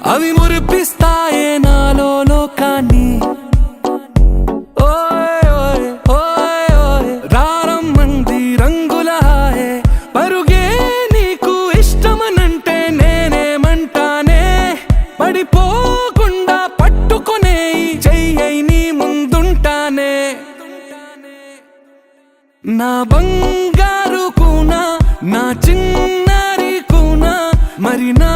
అవి మురిపిస్తాయే నాలో లోకాన్ని. రారమ్మంది రంగుల హాయే పరుగే నీకు ఇష్టమనంటే నేనేమంటానే. పడిపోకుండా పట్టుకునే చెయ్యై నీ ముందుంటానే. నా బంగారు కూనా, నా చిన్నారి కూనా, మరి నా